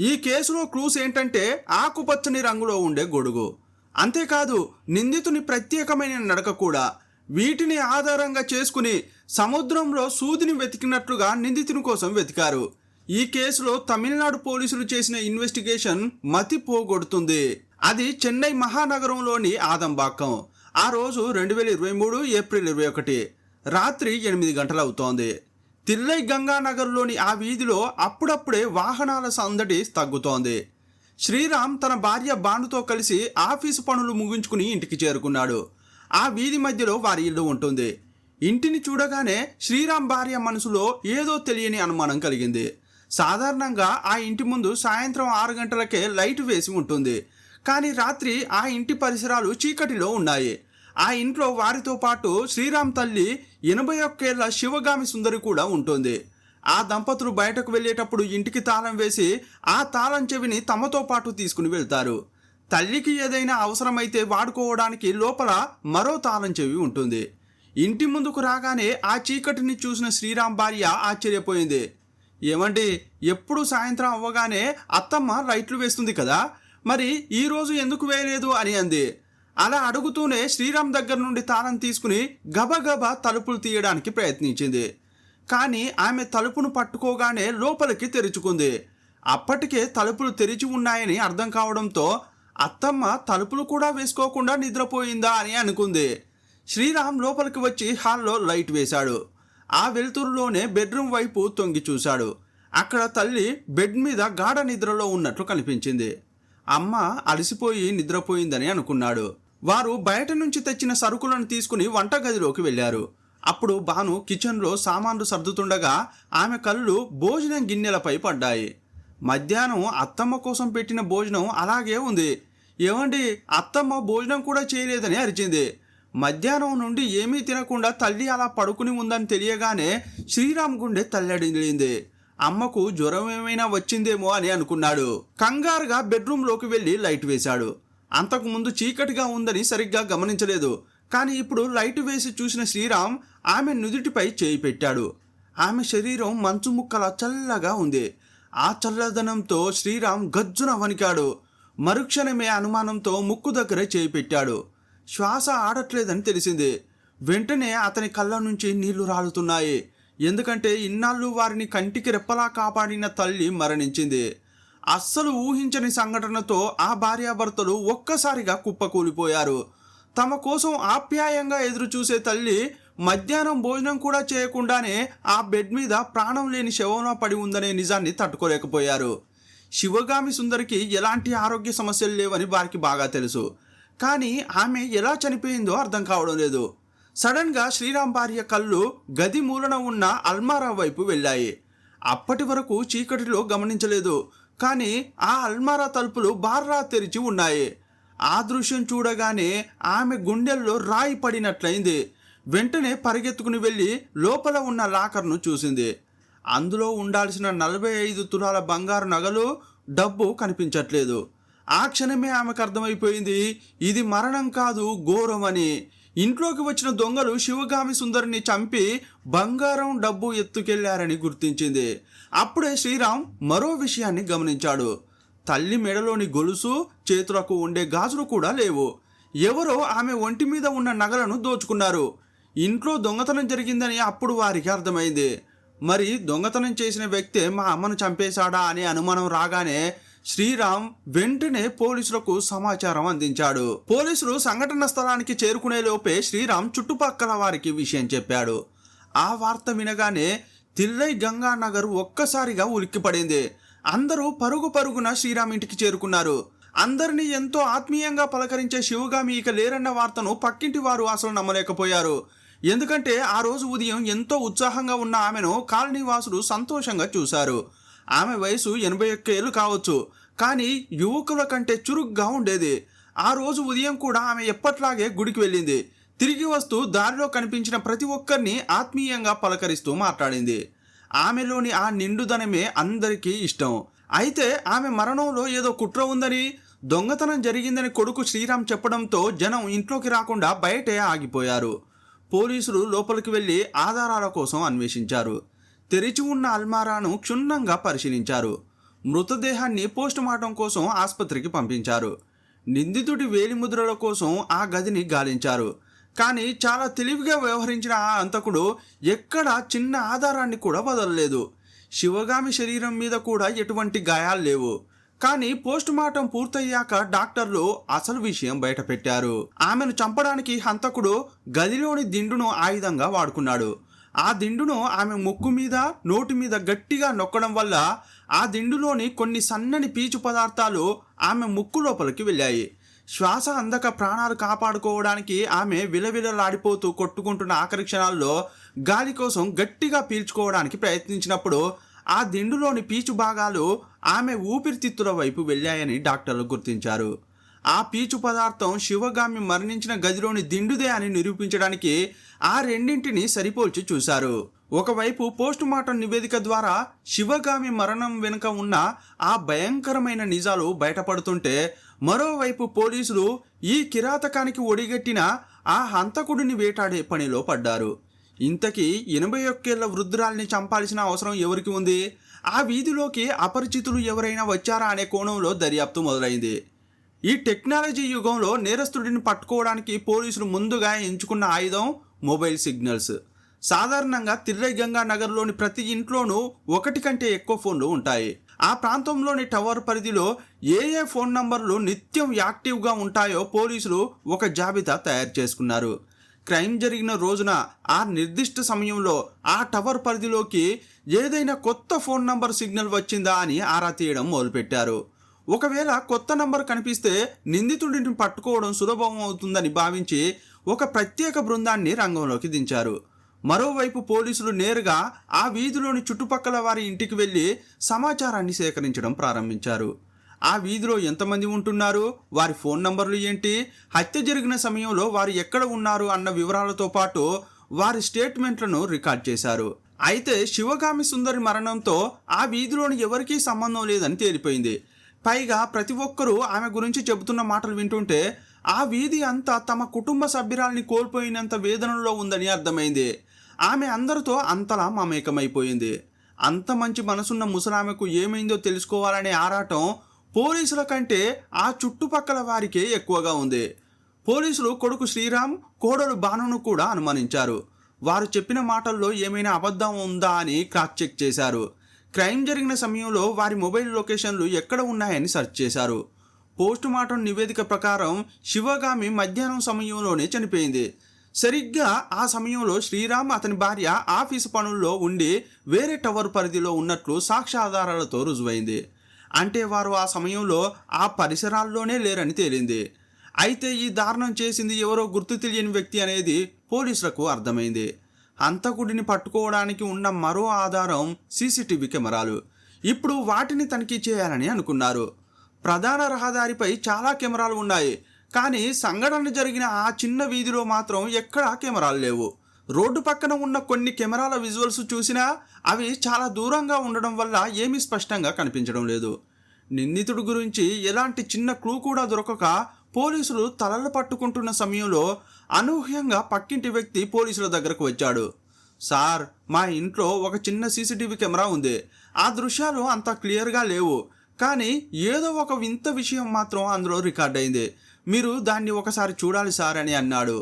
ఈ కేసులో క్లూస్ ఏంటంటే ఆకుపచ్చని రంగులో ఉండే గొడుగు. అంతేకాదు నిందితుని ప్రత్యేకమైన నడక కూడా. వీటిని ఆధారంగా చేసుకుని సముద్రంలో సూదిని వెతికినట్లుగా నిందితుని కోసం వెతికారు. ఈ కేసులో తమిళనాడు పోలీసులు చేసిన ఇన్వెస్టిగేషన్ మతి పోగొడుతుంది. అది చెన్నై మహానగరంలోని ఆదంబాక్కం. ఆ రోజు 2023 ఏప్రిల్ 21 రాత్రి 8 గంటలవుతోంది. తిల్లై గంగానగర్లోని ఆ వీధిలో అప్పుడప్పుడే వాహనాల సందడి తగ్గుతోంది. శ్రీరామ్ తన భార్య భానుతో కలిసి ఆఫీసు పనులు ముగించుకుని ఇంటికి చేరుకున్నాడు. ఆ వీధి మధ్యలో వారి ఇల్లు ఉంటుంది. ఇంటిని చూడగానే శ్రీరామ్ భార్య మనసులో ఏదో తెలియని అనుమానం కలిగింది. సాధారణంగా ఆ ఇంటి ముందు సాయంత్రం 6 గంటలకే లైట్ వేసి ఉంటుంది. కానీ రాత్రి ఆ ఇంటి పరిసరాలు చీకటిలో ఉన్నాయి. ఆ ఇంట్లో వారితో పాటు శ్రీరామ్ తల్లి 81 ఏళ్ల శివగామి సుందరి కూడా ఉంటుంది. ఆ దంపతులు బయటకు వెళ్ళేటప్పుడు ఇంటికి తాళం వేసి ఆ తాళం చెవిని తమతో పాటు తీసుకుని వెళ్తారు. తల్లికి ఏదైనా అవసరమైతే వాడుకోవడానికి లోపల మరో తాళం చెవి ఉంటుంది. ఇంటి ముందుకు రాగానే ఆ చీకటిని చూసిన శ్రీరామ్ భార్య ఆశ్చర్యపోయింది. ఏమండి, ఎప్పుడు సాయంత్రం అవ్వగానే అత్తమ్మ లైట్లు వేస్తుంది కదా, మరి ఈరోజు ఎందుకు వేయలేదు అని అంది. అలా అడుగుతూనే శ్రీరామ్ దగ్గర నుండి తాళం తీసుకుని గబగబా తలుపులు తీయడానికి ప్రయత్నించింది. కానీ ఆమె తలుపును పట్టుకోగానే లోపలికి తెరుచుకుంది. అప్పటికే తలుపులు తెరిచి ఉన్నాయని అర్థం కావడంతో అత్తమ్మ తలుపులు కూడా వేసుకోకుండా నిద్రపోయిందా అని అనుకుంది. శ్రీరామ్ లోపలికి వచ్చి హాల్లో లైట్ వేశాడు. ఆ వెలుతురులోనే బెడ్రూమ్ వైపు తొంగి చూశాడు. అక్కడ తల్లి బెడ్ మీద గాఢ నిద్రలో ఉన్నట్లు కనిపించింది. అమ్మ అలసిపోయి నిద్రపోయిందని అనుకున్నాడు. వారు బయట నుంచి తెచ్చిన సరుకులను తీసుకుని వంటగదిలోకి వెళ్ళారు. అప్పుడు భాను కిచెన్లో సామాన్లు సర్దుతుండగా ఆమె కళ్ళు భోజనం గిన్నెలపై పడ్డాయి. మధ్యాహ్నం అత్తమ్మ కోసం పెట్టిన భోజనం అలాగే ఉంది. ఏమండి, అత్తమ్మ భోజనం కూడా చేయలేదని అరిచింది. మధ్యాహ్నం నుండి ఏమీ తినకుండా తల్లి అలా పడుకుని ఉందని తెలియగానే శ్రీరామ్ గుండె తల్లడిల్లింది. అమ్మకు జ్వరం ఏమైనా వచ్చిందేమో అని అనుకున్నాడు. కంగారుగా బెడ్రూమ్లోకి వెళ్ళి లైట్ వేశాడు. అంతకుముందు చీకటిగా ఉందని సరిగ్గా గమనించలేదు. కానీ ఇప్పుడు లైట్ వేసి చూసిన శ్రీరామ్ ఆమె నుదుటిపై చేయి పెట్టాడు. ఆమె శరీరం మంచు ముక్కలా చల్లగా ఉంది. ఆ చల్లదనంతో శ్రీరామ్ గజ్జున వణికాడు. మరుక్షణమే అనుమానంతో ముక్కు దగ్గరే చేయి పెట్టాడు. శ్వాస ఆడట్లేదని తెలిసింది. వెంటనే అతని కళ్ళ నుంచి నీళ్లు రాలుతున్నాయి. ఎందుకంటే ఇన్నాళ్ళు వారిని కంటికి రెప్పలా కాపాడిన తల్లి మరణించింది. అస్సలు ఊహించని సంఘటనతో ఆ భార్యాభర్తలు ఒక్కసారిగా కుప్పకూలిపోయారు. తమ కోసం ఆప్యాయంగా ఎదురు చూసే తల్లి మధ్యాహ్నం భోజనం కూడా చేయకుండానే ఆ బెడ్ మీద ప్రాణం లేని శవంలా పడి ఉందనే నిజాన్ని తట్టుకోలేకపోయారు. శివగామి సుందరికి ఎలాంటి ఆరోగ్య సమస్యలు లేవని వారికి బాగా తెలుసు. కానీ ఆమె ఎలా చనిపోయిందో అర్థం కావడం లేదు. సడన్గా శ్రీరామ్ భార్య కళ్ళు గది మూలన ఉన్న అల్మారా వైపు వెళ్ళాయి. అప్పటి వరకు చీకటిలో గమనించలేదు. కానీ ఆ అల్మారా తలుపులు బార్రా తెరిచి ఉన్నాయి. ఆ దృశ్యం చూడగానే ఆమె గుండెల్లో రాయి పడినట్లయింది. వెంటనే పరిగెత్తుకుని వెళ్ళి లోపల ఉన్న లాకర్ను చూసింది. అందులో ఉండాల్సిన 45 తులాల బంగారు నగలు, డబ్బు కనిపించట్లేదు. ఆ క్షణమే ఆమెకు అర్థమైపోయింది, ఇది మరణం కాదు, ఘోరం అని. ఇంట్లోకి వచ్చిన దొంగలు శివగామి సుందరిని చంపి బంగారం, డబ్బు ఎత్తుకెళ్లారని గుర్తించింది. అప్పుడే శ్రీరామ్ మరో విషయాన్ని గమనించాడు. తల్లి మెడలోని గొలుసు, చేతులకు ఉండే గాజులు కూడా లేవు. ఎవరో ఆమె ఒంటి మీద ఉన్న నగలను దోచుకున్నారు. ఇంట్లో దొంగతనం జరిగిందని అప్పుడు వారికి అర్థమైంది. మరి దొంగతనం చేసిన వ్యక్తే మా అమ్మను చంపేశాడా అనే అనుమానం రాగానే శ్రీరామ్ వెంటనే పోలీసులకు సమాచారం అందించాడు. పోలీసులు సంఘటన స్థలానికి చేరుకునే లోపే శ్రీరామ్ చుట్టుపక్కల వారికి విషయం చెప్పాడు. ఆ వార్త వినగానే తిల్లై గంగానగర్ ఒక్కసారిగా ఉలిక్కిపడింది. అందరూ పరుగు పరుగున శ్రీరామ్ ఇంటికి చేరుకున్నారు. అందరినీ ఎంతో ఆత్మీయంగా పలకరించే శివగామి ఇక లేరన్న వార్తను పక్కింటి వారు అసలు నమ్మలేకపోయారు. ఎందుకంటే ఆ రోజు ఉదయం ఎంతో ఉత్సాహంగా ఉన్న ఆమెను కాలనీ వాసులు సంతోషంగా చూశారు. ఆమె వయసు 81 ఏళ్ళు కావచ్చు, కానీ యువకుల కంటే చురుగ్గా ఉండేది. ఆ రోజు ఉదయం కూడా ఆమె ఎప్పట్లాగే గుడికి వెళ్ళింది. తిరిగి వస్తూ దారిలో కనిపించిన ప్రతి ఒక్కరిని ఆత్మీయంగా పలకరిస్తూ మాట్లాడింది. ఆమెలోని ఆ నిండుదనమే అందరికీ ఇష్టం. అయితే ఆమె మరణంలో ఏదో కుట్ర ఉందని, దొంగతనం జరిగిందని కొడుకు శ్రీరామ్ చెప్పడంతో జనం ఇంట్లోకి రాకుండా బయటే ఆగిపోయారు. పోలీసులు లోపలికి వెళ్ళి ఆధారాల కోసం అన్వేషించారు. తెరిచి ఉన్న అల్మారాను క్షుణ్ణంగా పరిశీలించారు. మృతదేహాన్ని పోస్టుమార్టం కోసం ఆసుపత్రికి పంపించారు. నిందితుడి వేలిముద్రల కోసం ఆ గదిని గాలించారు. కానీ చాలా తెలివిగా వ్యవహరించిన ఆ హంతకుడు ఎక్కడా చిన్న ఆధారాన్ని కూడా వదలలేదు. శివగామి శరీరం మీద కూడా ఎటువంటి గాయాలు లేవు. కానీ పోస్టుమార్టం పూర్తయ్యాక డాక్టర్లు అసలు విషయం బయటపెట్టారు. ఆమెను చంపడానికి హంతకుడు గదిలోని దిండును ఆయుధంగా వాడుకున్నాడు. ఆ దిండును ఆమె ముక్కు మీద, నోటి మీద గట్టిగా నొక్కడం వల్ల ఆ దిండులోని కొన్ని సన్నని పీచు పదార్థాలు ఆమె ముక్కు లోపలికి వెళ్ళాయి. శ్వాస అందక ప్రాణాలు కాపాడుకోవడానికి ఆమె విలవిలలాడిపోతూ కొట్టుకుంటున్న ఆఖరి క్షణాల్లో గాలి కోసం గట్టిగా పీల్చుకోవడానికి ప్రయత్నించినప్పుడు ఆ దిండులోని పీచు భాగాలు ఆమె ఊపిరితిత్తుల వైపు వెళ్ళాయని డాక్టర్లు గుర్తించారు. ఆ పీచు పదార్థం శివగామి మరణించిన గదిలోని దిండుదే అని నిరూపించడానికి ఆ రెండింటిని సరిపోల్చి చూశారు. ఒకవైపు పోస్టుమార్టం నివేదిక ద్వారా శివగామి మరణం వెనుక ఉన్న ఆ భయంకరమైన నిజాలు బయటపడుతుంటే, మరోవైపు పోలీసులు ఈ కిరాతకానికి ఒడిగట్టిన ఆ హంతకుడిని వేటాడే పనిలో పడ్డారు. ఇంతకీ 81 ఏళ్ల వృద్ధురాల్ని చంపాల్సిన అవసరం ఎవరికి ఉంది? ఆ వీధిలోకి అపరిచితులు ఎవరైనా వచ్చారా అనే కోణంలో దర్యాప్తు మొదలైంది. ఈ టెక్నాలజీ యుగంలో నేరస్తుడిని పట్టుకోవడానికి పోలీసులు ముందుగా ఎంచుకున్న ఆయుధం మొబైల్ సిగ్నల్స్. సాధారణంగా తిర్రైగంగా నగర్లోని ప్రతి ఇంట్లోనూ ఒకటి కంటే ఎక్కువ ఫోన్లు ఉంటాయి. ఆ ప్రాంతంలోని టవర్ పరిధిలో ఏ ఫోన్ నంబర్లు నిత్యం యాక్టివ్గా ఉంటాయో పోలీసులు ఒక జాబితా తయారు చేసుకున్నారు. క్రైమ్ జరిగిన రోజున ఆ నిర్దిష్ట సమయంలో ఆ టవర్ పరిధిలోకి ఏదైనా కొత్త ఫోన్ నంబర్ సిగ్నల్ వచ్చిందా అని ఆరా తీయడం మొదలుపెట్టారు. ఒకవేళ కొత్త నంబర్ కనిపిస్తే నిందితుడిని పట్టుకోవడం సులభం అవుతుందని భావించి ఒక ప్రత్యేక బృందాన్ని రంగంలోకి దించారు. మరోవైపు పోలీసులు నేరుగా ఆ వీధిలోని చుట్టుపక్కల వారి ఇంటికి వెళ్ళి సమాచారాన్ని సేకరించడం ప్రారంభించారు. ఆ వీధిలో ఎంతమంది ఉంటున్నారు, వారి ఫోన్ నంబర్లు ఏంటి, హత్య జరిగిన సమయంలో వారు ఎక్కడ ఉన్నారు అన్న వివరాలతో పాటు వారి స్టేట్మెంట్లను రికార్డ్ చేశారు. అయితే శివగామి సుందరి మరణంతో ఆ వీధిలోని ఎవరికీ సంబంధం లేదని తేలిపోయింది. పైగా ప్రతి ఒక్కరూ ఆమె గురించి చెబుతున్న మాటలు వింటుంటే ఆ వీధి అంతా తమ కుటుంబ సభ్యురాల్ని కోల్పోయినంత వేదనలో ఉందని అర్థమైంది. ఆమె అందరితో అంతలా మమేకమైపోయింది. అంత మంచి మనసున్న ముసలామెకు ఏమైందో తెలుసుకోవాలనే ఆరాటం పోలీసుల కంటే ఆ చుట్టుపక్కల వారికే ఎక్కువగా ఉంది. పోలీసులు కొడుకు శ్రీరామ్, కోడలు భానును కూడా అనుమానించారు. వారు చెప్పిన మాటల్లో ఏమైనా అబద్ధం ఉందా అని క్రాస్ చెక్ చేశారు. క్రైమ్ జరిగిన సమయంలో వారి మొబైల్ లొకేషన్లు ఎక్కడ ఉన్నాయని సెర్చ్ చేశారు. పోస్టుమార్టం నివేదిక ప్రకారం శివగామి మధ్యాహ్నం సమయంలోనే చనిపోయింది. సరిగ్గా ఆ సమయంలో శ్రీరామ్ అతని భార్య ఆఫీసు పనుల్లో ఉండి వేరే టవర్ పరిధిలో ఉన్నట్లు సాక్ష్యాధారాలతో రుజువైంది. అంటే వారు ఆ సమయంలో ఆ పరిసరాల్లోనే లేరని తేలింది. అయితే ఈ దారుణం చేసింది ఎవరో గుర్తు తెలియని వ్యక్తి అనేది పోలీసులకు అర్థమైంది. హంతకుడిని పట్టుకోవడానికి ఉన్న మరో ఆధారం సీసీటీవీ కెమెరాలు. ఇప్పుడు వాటిని తనిఖీ చేయాలని అనుకున్నారు. ప్రధాన రహదారిపై చాలా కెమెరాలు ఉన్నాయి, కానీ సంఘటన జరిగిన ఆ చిన్న వీధిలో మాత్రం ఎక్కడా కెమెరాలు లేవు. రోడ్డు పక్కన ఉన్న కొన్ని కెమెరాల విజువల్స్ చూసినా అవి చాలా దూరంగా ఉండడం వల్ల ఏమీ స్పష్టంగా కనిపించడం లేదు. నిందితుడి గురించి ఎలాంటి చిన్న క్లూ కూడా దొరకక పోలీసులు తలలు పట్టుకుంటున్న సమయంలో అనూహ్యంగా పక్కింటి వ్యక్తి పోలీసుల దగ్గరకు వచ్చాడు. సార్, మా ఇంట్లో ఒక చిన్న సీసీటీవీ కెమెరా ఉంది. ఆ దృశ్యాలు అంత క్లియర్గా లేవు, కానీ ఏదో ఒక వింత విషయం మాత్రం అందులో రికార్డ్ అయింది. మీరు దాన్ని ఒకసారి చూడాలి సార్ అని అన్నాడు.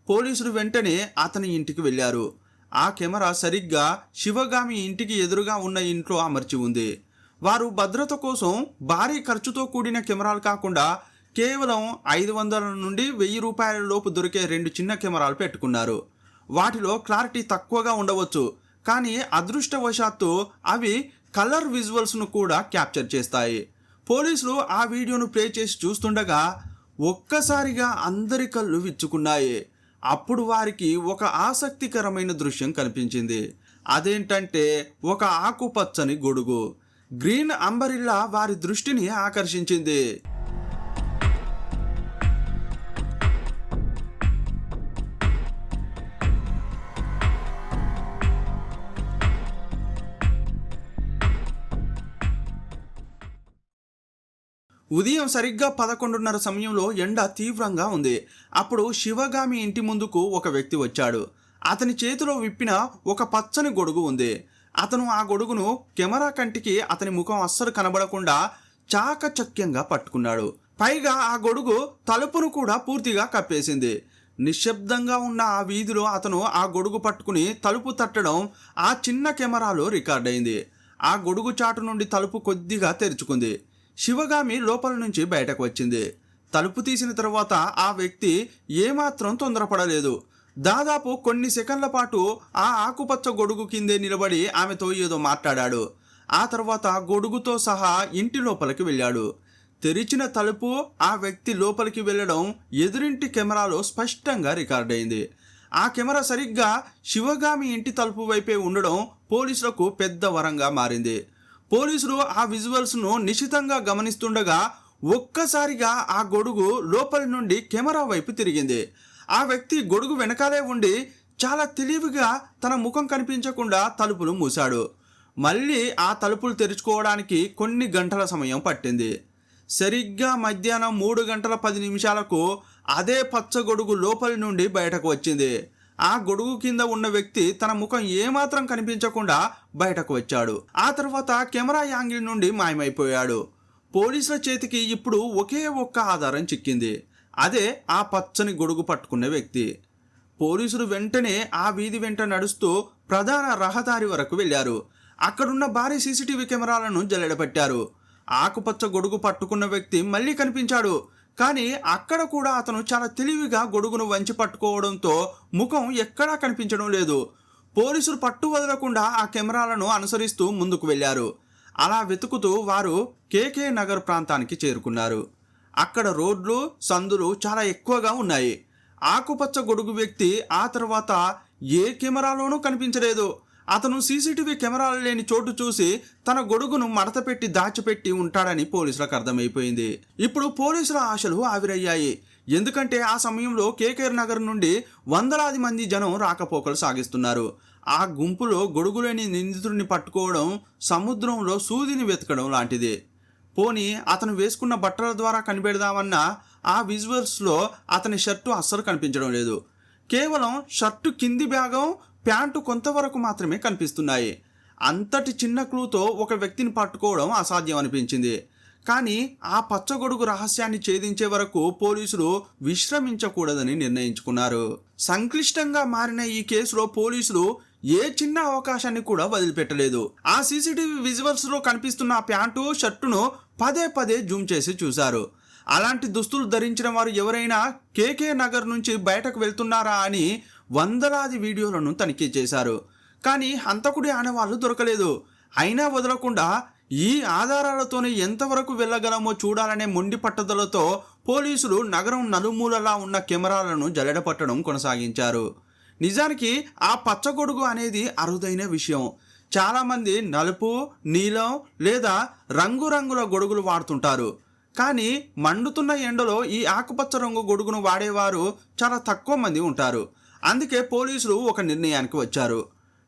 పోలీసులు వెంటనే అతని ఇంటికి వెళ్ళారు. ఆ కెమెరా సరిగ్గా శివగామి ఇంటికి ఎదురుగా ఉన్న ఇంట్లో అమర్చి ఉంది. వారు భద్రత కోసం భారీ ఖర్చుతో కూడిన కెమెరాలు కాకుండా కేవలం 500 నుండి 1000 రూపాయల లోపు దొరికే 2 చిన్న కెమెరాలు పెట్టుకున్నారు. వాటిలో క్లారిటీ తక్కువగా ఉండవచ్చు, కానీ అదృష్టవశాత్తు అవి కలర్ విజువల్స్ను కూడా క్యాప్చర్ చేస్తాయి. పోలీసులు ఆ వీడియోను ప్లే చేసి చూస్తుండగా ఒక్కసారిగా అందరి కళ్ళు విచ్చుకున్నాయి. అప్పుడు వారికి ఒక ఆసక్తికరమైన దృశ్యం కనిపించింది. అదేంటంటే ఒక ఆకుపచ్చని గొడుగు, గ్రీన్ అంబరిల్లా వారి దృష్టిని ఆకర్షించింది. ఉదయం సరిగ్గా 11:30 సమయంలో ఎండ తీవ్రంగా ఉంది. అప్పుడు శివగామి ఇంటి ముందుకు ఒక వ్యక్తి వచ్చాడు. అతని చేతిలో విప్పిన ఒక పచ్చని గొడుగు ఉంది. అతను ఆ గొడుగును కెమెరా కంటికి అతని ముఖం అస్సలు కనబడకుండా చాకచక్యంగా పట్టుకున్నాడు. పైగా ఆ గొడుగు తలుపును కూడా పూర్తిగా కప్పేసింది. నిశ్శబ్దంగా ఉన్న ఆ వీధిలో అతను ఆ గొడుగు పట్టుకుని తలుపు తట్టడం ఆ చిన్న కెమెరాలో రికార్డయింది. ఆ గొడుగు చాటు నుండి తలుపు కొద్దిగా తెరుచుకుంది. శివగామి లోపల నుంచి బయటకు వచ్చింది. తలుపు తీసిన తర్వాత ఆ వ్యక్తి ఏమాత్రం తొందరపడలేదు. దాదాపు కొన్ని సెకండ్ల పాటు ఆ ఆకుపచ్చ గొడుగు కిందే నిలబడి ఆమెతో ఏదో మాట్లాడాడు. ఆ తర్వాత గొడుగుతో సహా ఇంటి లోపలికి వెళ్ళాడు. తెరిచిన తలుపు, ఆ వ్యక్తి లోపలికి వెళ్ళడం ఎదురింటి కెమెరాలో స్పష్టంగా రికార్డయింది. ఆ కెమెరా సరిగ్గా శివగామి ఇంటి తలుపు వైపే ఉండడం పోలీసులకు పెద్ద వరంగా మారింది. పోలీసులు ఆ విజువల్స్ను నిశితంగా గమనిస్తుండగా ఒక్కసారిగా ఆ గొడుగు లోపలి నుండి కెమెరా వైపు తిరిగింది. ఆ వ్యక్తి గొడుగు వెనకాలే ఉండి చాలా తెలివిగా తన ముఖం కనిపించకుండా తలుపులు మూశాడు. మళ్ళీ ఆ తలుపులు తెరుచుకోవడానికి కొన్ని గంటల సమయం పట్టింది. సరిగ్గా మధ్యాహ్నం 3:10 అదే పచ్చ గొడుగు లోపలి నుండి బయటకు వచ్చింది. ఆ గొడుగు కింద ఉన్న వ్యక్తి తన ముఖం ఏమాత్రం కనిపించకుండా బయటకు వచ్చాడు. ఆ తర్వాత కెమెరా యాంగిల్ నుండి మాయమైపోయాడు. పోలీసుల చేతికి ఇప్పుడు ఒకే ఒక్క ఆధారం చిక్కింది. అదే ఆ పచ్చని గొడుగు పట్టుకున్న వ్యక్తి. పోలీసులు వెంటనే ఆ వీధి వెంట నడుస్తూ ప్రధాన రహదారి వరకు వెళ్లారు. అక్కడున్న భారీ సీసీటీవీ కెమెరాలను జల్లెడపట్టారు. ఆకుపచ్చ గొడుగు పట్టుకున్న వ్యక్తి మళ్ళీ కనిపించాడు. కానీ అక్కడ కూడా అతను చాలా తెలివిగా గొడుగును వంచి పట్టుకోవడంతో ముఖం ఎక్కడా కనిపించడం లేదు. పోలీసులు పట్టు వదలకుండా ఆ కెమెరాలను అనుసరిస్తూ ముందుకు వెళ్లారు. అలా వెతుకుతూ వారు కేకే నగర్ ప్రాంతానికి చేరుకున్నారు. అక్కడ రోడ్లు, సందులు చాలా ఎక్కువగా ఉన్నాయి. ఆకుపచ్చ గొడుగు వ్యక్తి ఆ తర్వాత ఏ కెమెరాలోనూ కనిపించలేదు. అతను సీసీటీవీ కెమెరాలు లేని చోటు చూసి తన గొడుగును మడతపెట్టి దాచిపెట్టి ఉంటాడని పోలీసులకు అర్థమైపోయింది. ఇప్పుడు పోలీసుల ఆశలు ఆవిరయ్యాయి. ఎందుకంటే ఆ సమయంలో కేకేఆర్ నగర్ నుండి వందలాది మంది జనం రాకపోకలు సాగిస్తున్నారు. ఆ గుంపులో గొడుగులేని నిందితుడిని పట్టుకోవడం సముద్రంలో సూదిని వెతకడం లాంటిది. పోనీ అతను వేసుకున్న బట్టల ద్వారా కనిపెడదామన్నా ఆ విజువల్స్లో అతని షర్టు అస్సలు కనిపించడం లేదు. కేవలం షర్టు కింది భాగం, ప్యాంటు కొంతవరకు మాత్రమే కనిపిస్తున్నాయి. అంతటి చిన్న క్లూతో ఒక వ్యక్తిని పట్టుకోవడం అసాధ్యం అనిపించింది. కానీ ఆ పచ్చగొడుగు రహస్యాన్ని ఛేదించే వరకు పోలీసులు విశ్రమించకూడదని నిర్ణయించుకున్నారు. సంక్లిష్టంగా మారిన ఈ కేసులో పోలీసులు ఏ చిన్న అవకాశాన్ని కూడా వదిలిపెట్టలేదు. ఆ సీసీటీవీ విజువల్స్లో కనిపిస్తున్న ప్యాంటు, షర్టును పదే పదే జూమ్ చేసి చూశారు. అలాంటి దుస్తులు ధరించిన వారు ఎవరైనా కేకే నగర్ నుంచి బయటకు వెళ్తున్నారా అని వందలాది వీడియోలను తనిఖీ చేశారు. కానీ హంతకుడి ఆనవాళ్లు దొరకలేదు. అయినా వదలకుండా ఈ ఆధారాలతోనే ఎంతవరకు వెళ్ళగలమో చూడాలనే మొండి పట్టుదలతో పోలీసులు నగరం నలుమూలలా ఉన్న కెమెరాలను జల్లెడపట్టడం కొనసాగించారు. నిజానికి ఆ పచ్చగొడుగు అనేది అరుదైన విషయం. చాలామంది నలుపు, నీలం లేదా రంగురంగుల గొడుగులు వాడుతుంటారు. కానీ మండుతున్న ఎండలో ఈ ఆకుపచ్చ రంగు గొడుగును వాడేవారు చాలా తక్కువ మంది ఉంటారు. అందుకే పోలీసులు ఒక నిర్ణయానికి వచ్చారు.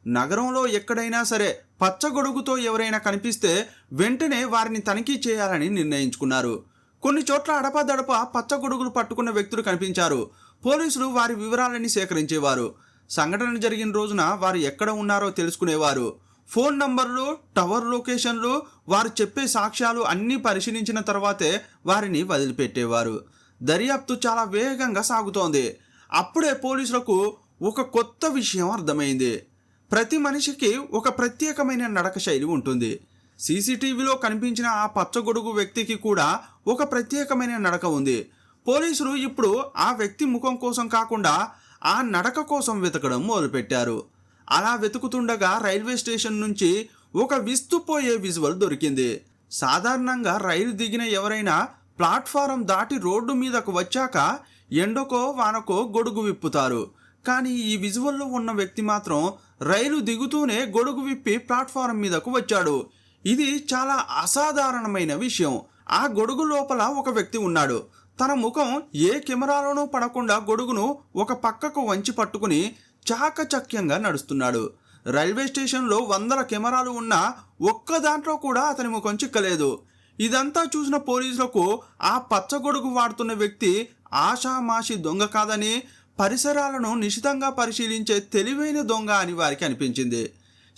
నగరంలో ఎక్కడైనా సరే పచ్చ గొడుగుతో ఎవరైనా కనిపిస్తే వెంటనే వారిని తనిఖీ చేయాలని నిర్ణయించుకున్నారు. కొన్ని చోట్ల అడపాదడప పచ్చ గొడుగులు పట్టుకున్న వ్యక్తులు కనిపించారు. పోలీసులు వారి వివరాలని సేకరించేవారు. సంఘటన జరిగిన రోజున వారు ఎక్కడ ఉన్నారో తెలుసుకునేవారు. ఫోన్ నంబర్లు, టవర్ లొకేషన్లు, వారు చెప్పే సాక్ష్యాలు అన్నీ పరిశీలించిన తర్వాతే వారిని వదిలిపెట్టేవారు. దర్యాప్తు చాలా వేగంగా సాగుతోంది. అప్పుడే పోలీసులకు ఒక కొత్త విషయం అర్థమైంది. ప్రతి మనిషికి ఒక ప్రత్యేకమైన నడక శైలి ఉంటుంది. సీసీటీవీలో కనిపించిన ఆ పచ్చగొడుగు వ్యక్తికి కూడా ఒక ప్రత్యేకమైన నడక ఉంది. పోలీసులు ఇప్పుడు ఆ వ్యక్తి ముఖం కోసం కాకుండా ఆ నడక కోసం వెతకడం మొదలుపెట్టారు. అలా వెతుకుతుండగా రైల్వే స్టేషన్ నుంచి ఒక విస్తుపోయే విజువల్ దొరికింది. సాధారణంగా రైలు దిగిన ఎవరైనా ప్లాట్ఫారం దాటి రోడ్డు మీదకు వచ్చాక ఎండకో వానకో గొడుగు విప్పుతారు. కానీ ఈ విజువల్లో ఉన్న వ్యక్తి మాత్రం రైలు దిగుతూనే గొడుగు విప్పి ప్లాట్ఫారం మీదకు వచ్చాడు. ఇది చాలా అసాధారణమైన విషయం. ఆ గొడుగు లోపల ఒక వ్యక్తి ఉన్నాడు. తన ముఖం ఏ కెమెరాలోనూ పడకుండా గొడుగును ఒక పక్కకు వంచి పట్టుకుని చాకచక్యంగా నడుస్తున్నాడు. రైల్వే స్టేషన్లో వందల కెమెరాలు ఉన్నా ఒక్క దాంట్లో కూడా అతని ముఖం చిక్కలేదు. ఇదంతా చూసిన పోలీసులకు ఆ పచ్చగొడుగు వాడుతున్న వ్యక్తి ఆషామాషి దొంగ కాదని, పరిసరాలను నిశితంగా పరిశీలించే తెలివైన దొంగ అని వారికి అనిపించింది.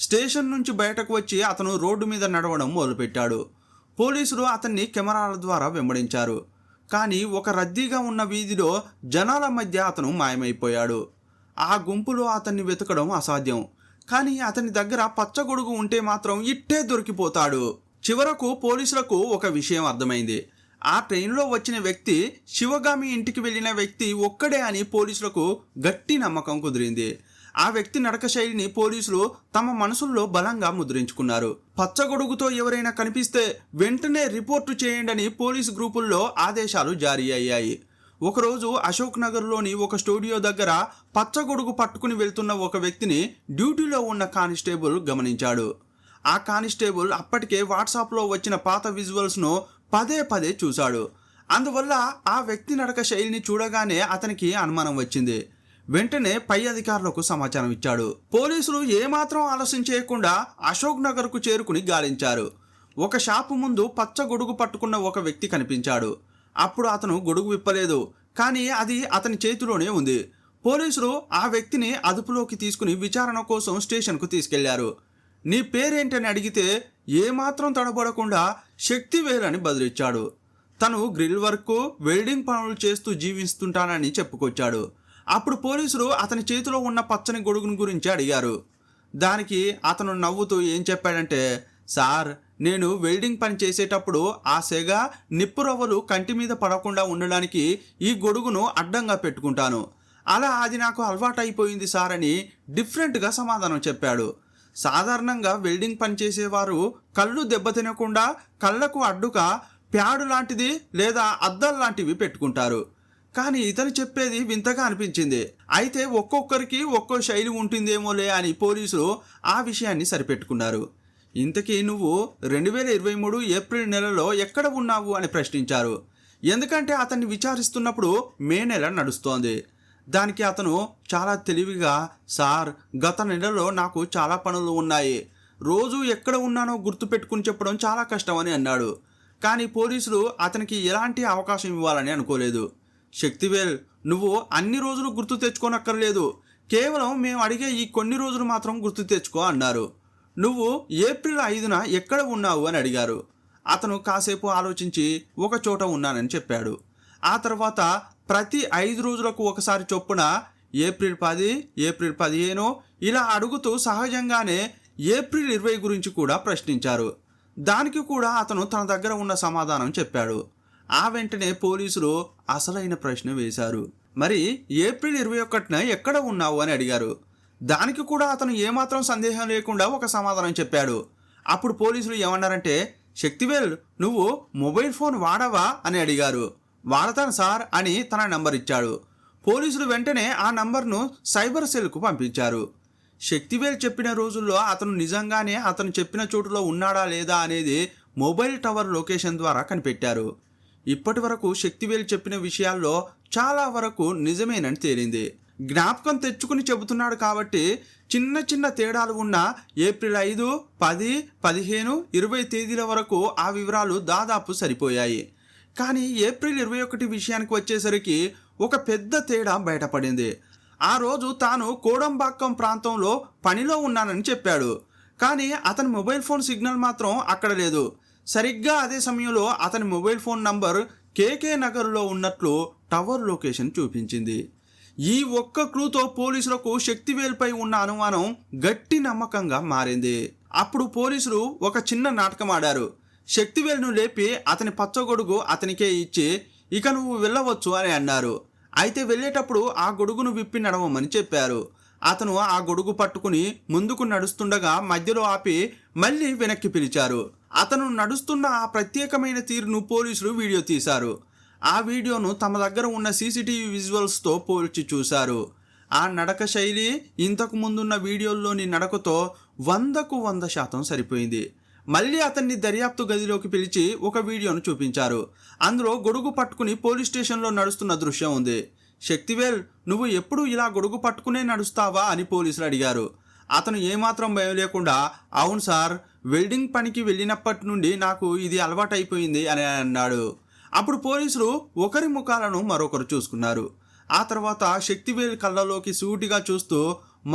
స్టేషన్ నుంచి బయటకు వచ్చి అతను రోడ్డు మీద నడవడం మొదలుపెట్టాడు. పోలీసులు అతన్ని కెమెరాల ద్వారా వెంబడించారు. కానీ ఒక రద్దీగా ఉన్న వీధిలో జనాల మధ్య అతను మాయమైపోయాడు. ఆ గుంపులో అతన్ని వెతకడం అసాధ్యం. కానీ అతని దగ్గర పచ్చగొడుగు ఉంటే మాత్రం ఇట్టే దొరికిపోతాడు. చివరకు పోలీసులకు ఒక విషయం అర్థమైంది. ఆ ట్రైన్లో వచ్చిన వ్యక్తి శివగామి ఇంటికి వెళ్ళిన వ్యక్తి ఒక్కడే అని పోలీసులకు గట్టి నమ్మకం కుదిరింది. ఆ వ్యక్తి నడక శైలిని పోలీసులు తమ మనసుల్లో బలంగా ముద్రించుకున్నారు. పచ్చగొడుగుతో ఎవరైనా కనిపిస్తే వెంటనే రిపోర్టు చేయండి అని పోలీసు గ్రూపుల్లో ఆదేశాలు జారీ అయ్యాయి. ఒకరోజు అశోక్ నగర్లోని ఒక స్టూడియో దగ్గర పచ్చగొడుగు పట్టుకుని వెళ్తున్న ఒక వ్యక్తిని డ్యూటీలో ఉన్న కానిస్టేబుల్ గమనించాడు. ఆ కానిస్టేబుల్ అప్పటికే వాట్సాప్లో వచ్చిన పాత విజువల్స్ను పదే పదే చూశాడు. అందువల్ల ఆ వ్యక్తి నడక శైలిని చూడగానే అతనికి అనుమానం వచ్చింది. వెంటనే పై అధికారులకు సమాచారం ఇచ్చాడు. పోలీసులు ఏమాత్రం ఆలస్యం చేయకుండా అశోక్ నగర్కు చేరుకుని గాలించారు. ఒక షాపు ముందు పచ్చ గొడుగు పట్టుకున్న ఒక వ్యక్తి కనిపించాడు. అప్పుడు అతను గొడుగు విప్పలేదు, కానీ అది అతని చేతిలోనే ఉంది. పోలీసులు ఆ వ్యక్తిని అదుపులోకి తీసుకుని విచారణ కోసం స్టేషన్కు తీసుకెళ్లారు. నీ పేరేంటని అడిగితే ఏమాత్రం తడబడకుండా శక్తివేల్ అని బదులిచ్చాడు. తను గ్రిల్ వర్క్, వెల్డింగ్ పనులు చేస్తూ జీవిస్తుంటానని చెప్పుకొచ్చాడు. అప్పుడు పోలీసులు అతని చేతిలో ఉన్న పచ్చని గొడుగుని గురించి అడిగారు. దానికి అతను నవ్వుతూ ఏం చెప్పాడంటే, సార్, నేను వెల్డింగ్ పని చేసేటప్పుడు ఆ సెగ, నిప్పు రవ్వలు కంటి మీద పడకుండా ఉండడానికి ఈ గొడుగును అడ్డంగా పెట్టుకుంటాను. అలా అది నాకు అలవాటు అయిపోయింది సార్ అని డిఫరెంట్గా సమాధానం చెప్పాడు. సాధారణంగా వెల్డింగ్ పని చేసేవారు కళ్ళు దెబ్బతినకుండా కళ్ళకు అడ్డుగా ప్యాడు లాంటిది లేదా అద్దాలు లాంటివి పెట్టుకుంటారు. కానీ ఇతను చెప్పేది వింతగా అనిపించింది. అయితే ఒక్కొక్కరికి ఒక్కో శైలి ఉంటుందేమోలే అని పోలీసులు ఆ విషయాన్ని సరిపెట్టుకున్నారు. ఇంతకీ నువ్వు 2023 ఏప్రిల్ నెలలో ఎక్కడ ఉన్నావు అని ప్రశ్నించారు. ఎందుకంటే అతన్ని విచారిస్తున్నప్పుడు మే నెల నడుస్తోంది. దానికి అతను చాలా తెలివిగా, సార్, గత నెలలో నాకు చాలా పనులు ఉన్నాయి, రోజు ఎక్కడ ఉన్నానో గుర్తుపెట్టుకుని చెప్పడం చాలా కష్టం అని అన్నాడు. కానీ పోలీసులు అతనికి ఎలాంటి అవకాశం ఇవ్వాలని అనుకోలేదు. శక్తివేల్, నువ్వు అన్ని రోజులు గుర్తు తెచ్చుకోనక్కర్లేదు, కేవలం మేము అడిగే ఈ కొన్ని రోజులు మాత్రం గుర్తు తెచ్చుకో అన్నారు. నువ్వు ఏప్రిల్ 5న ఎక్కడ ఉన్నావు అని అడిగారు. అతను కాసేపు ఆలోచించి ఒక చోట ఉన్నానని చెప్పాడు. ఆ తర్వాత ప్రతి 5 రోజులకు ఒకసారి చొప్పున ఏప్రిల్ 10, ఏప్రిల్ 15 ఇలా అడుగుతూ సహజంగానే ఏప్రిల్ 20 గురించి కూడా ప్రశ్నించారు. దానికి కూడా అతను తన దగ్గర ఉన్న సమాధానం చెప్పాడు. ఆ వెంటనే పోలీసులు అసలైన ప్రశ్న వేశారు. మరి ఏప్రిల్ 21న ఎక్కడ ఉన్నావు అని అడిగారు. దానికి కూడా అతను ఏమాత్రం సందేహం లేకుండా ఒక సమాధానం చెప్పాడు. అప్పుడు పోలీసులు ఏమన్నారంటే, శక్తివేల్, నువ్వు మొబైల్ ఫోన్ వాడవా అని అడిగారు. వాడతాను సార్ అని తన నంబర్ ఇచ్చాడు. పోలీసులు వెంటనే ఆ నంబర్ను సైబర్ సెల్కు పంపించారు. శక్తివేల్ చెప్పిన రోజుల్లో అతను నిజంగానే అతను చెప్పిన చోటులో ఉన్నాడా లేదా అనేది మొబైల్ టవర్ లొకేషన్ ద్వారా కనిపెట్టారు. ఇప్పటి వరకు శక్తివేల్ చెప్పిన విషయాల్లో చాలా వరకు నిజమేనని తేలింది. జ్ఞాపకం తెచ్చుకుని చెబుతున్నాడు కాబట్టి చిన్న చిన్న తేడాలు ఉన్న ఏప్రిల్ 5, 10, 15, 20 తేదీల వరకు ఆ వివరాలు దాదాపు సరిపోయాయి. కానీ ఏప్రిల్ 21 విషయానికి వచ్చేసరికి ఒక పెద్ద తేడా బయటపడింది. ఆ రోజు తాను కోడంబాక్కం ప్రాంతంలో పనిలో ఉన్నానని చెప్పాడు. కానీ అతని మొబైల్ ఫోన్ సిగ్నల్ మాత్రం అక్కడ లేదు. సరిగ్గా అదే సమయంలో అతని మొబైల్ ఫోన్ నంబర్ కేకే నగర్లో ఉన్నట్లు టవర్ లొకేషన్ చూపించింది. ఈ ఒక్క క్లూతో పోలీసులకు శక్తివేల్పై ఉన్న అనుమానం గట్టి నమ్మకంగా మారింది. అప్పుడు పోలీసులు ఒక చిన్న నాటకం ఆడారు. శక్తివేల్ను లేపి అతని పచ్చగొడుగు అతనికే ఇచ్చి, ఇక నువ్వు వెళ్ళవచ్చు అని అన్నారు. అయితే వెళ్ళేటప్పుడు ఆ గొడుగును విప్పి నడవమని చెప్పారు. అతను ఆ గొడుగు పట్టుకుని ముందుకు నడుస్తుండగా మధ్యలో ఆపి మళ్ళీ వెనక్కి పిలిచారు. అతను నడుస్తున్న ఆ ప్రత్యేకమైన తీరును పోలీసులు వీడియో తీశారు. ఆ వీడియోను తమ దగ్గర ఉన్న సీసీటీవీ విజువల్స్తో పోల్చి చూశారు. ఆ నడక శైలి ఇంతకు ముందున్న వీడియోల్లోని నడకతో 100కు 100% సరిపోయింది. మళ్ళీ అతన్ని దర్యాప్తు గదిలోకి పిలిచి ఒక వీడియోను చూపించారు. అందులో గొడుగు పట్టుకుని పోలీస్ స్టేషన్లో నడుస్తున్న దృశ్యం ఉంది. శక్తివేల్, నువ్వు ఎప్పుడు ఇలా గొడుగు పట్టుకునే నడుస్తావా అని పోలీసులు అడిగారు. అతను ఏమాత్రం భయం లేకుండా, అవును సార్, వెల్డింగ్ పనికి వెళ్ళినప్పటి నుండి నాకు ఇది అలవాటైపోయింది అని అన్నాడు. అప్పుడు పోలీసులు ఒకరి ముఖాలను మరొకరు చూసుకున్నారు. ఆ తర్వాత శక్తివేల్ కళ్ళలోకి సూటిగా చూస్తూ